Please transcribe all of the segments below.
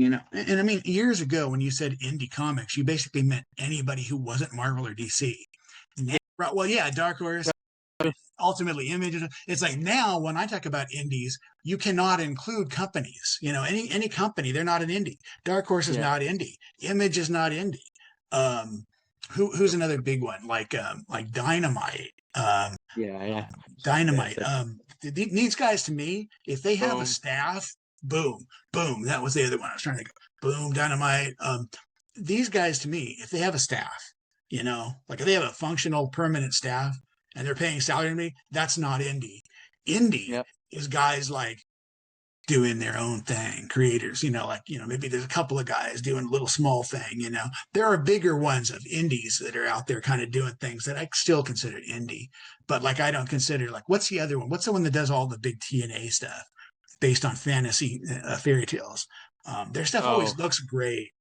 And I mean, years ago when you said indie comics, you basically meant anybody who wasn't Marvel or DC. Now, well, yeah, Dark Horse, ultimately Image. It's like now when I talk about indies, you cannot include companies. Any company, they're not an indie. Dark Horse is not indie. Image is not indie. Who's another big one like Dynamite? Dynamite. These guys, to me, if they have a staff, boom, boom. That was the other one I was trying to think of. Boom, Dynamite. These guys, to me, if they have a staff, like if they have a functional permanent staff and they're paying salary to me, that's not indie. Indie is guys like doing their own thing, creators, maybe there's a couple of guys doing a little small thing, there are bigger ones of indies that are out there kind of doing things that I still consider indie, but like, I don't consider, like, what's the other one? What's the one that does all the big TNA stuff based on fantasy fairy tales? Their stuff always looks great.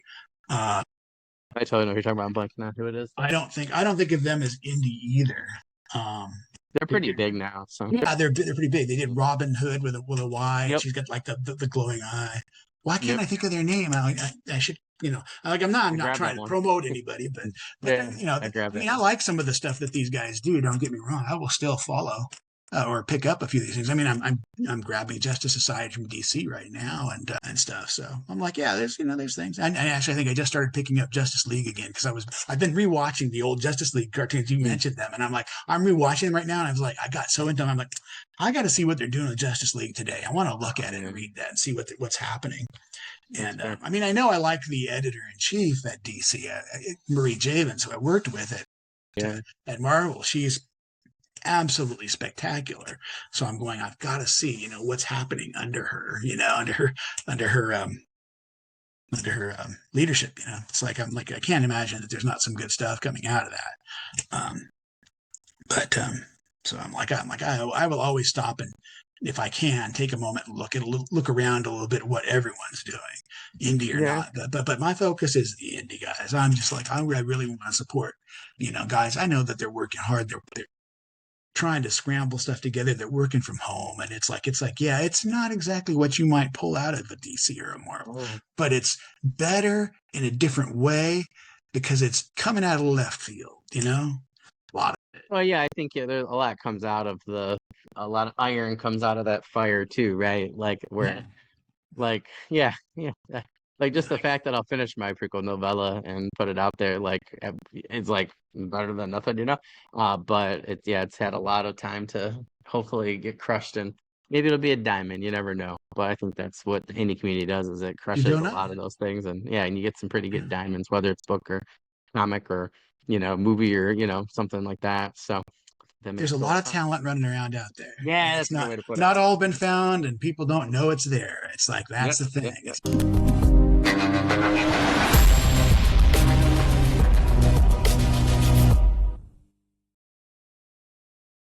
I totally know who you're talking about. I'm blanking on who it is. I don't think of them as indie either. They're pretty big now. So yeah, they're pretty big. They did Robin Hood with a Y. Yep. She's got like the glowing eye. Why can't I think of their name? I should, I'm not trying to promote anybody, but I like some of the stuff that these guys do. Don't get me wrong. I will still follow or pick up a few of these things. I mean, I'm grabbing Justice Society from DC right now and stuff. So I'm like, yeah, there's things. I actually think I just started picking up Justice League again because I've been rewatching the old Justice League cartoons. You mentioned them, and I'm like, I'm rewatching them right now, and I was like, I got so into them. I'm like, I got to see what they're doing with Justice League today. I want to look at it and read that and see what's happening. And I mean, I know I like the editor in chief at DC, Marie Javins, who I worked with at Marvel. She's absolutely spectacular. So I'm going, I've got to see, what's happening under her, under her leadership. It's like, I can't imagine that there's not some good stuff coming out of that. So I'm like, I will always stop and, if I can, take a moment and look around a little bit at what everyone's doing, indie or not. But my focus is the indie guys. I'm just like, I really want to support, guys. I know that they're working hard. They're trying to scramble stuff together. They're working from home, and it's like, yeah, it's not exactly what you might pull out of a DC or a Marvel, but it's better in a different way because it's coming out of left field. A lot of it. Well, yeah, I think there's a lot comes out of a lot of iron comes out of that fire too, right? Like like just the fact that I'll finish my prequel novella and put it out there, like it's like better than nothing, but it's had a lot of time to hopefully get crushed, and maybe it'll be a diamond, you never know. But I think that's what the indie community does, is it crushes a lot of those things, and you get some pretty good diamonds, whether it's book or comic or movie or something like that. So there's a lot of talent running around out there. Yeah, it's not all been found, and people don't know it's there. It's like, that's the thing.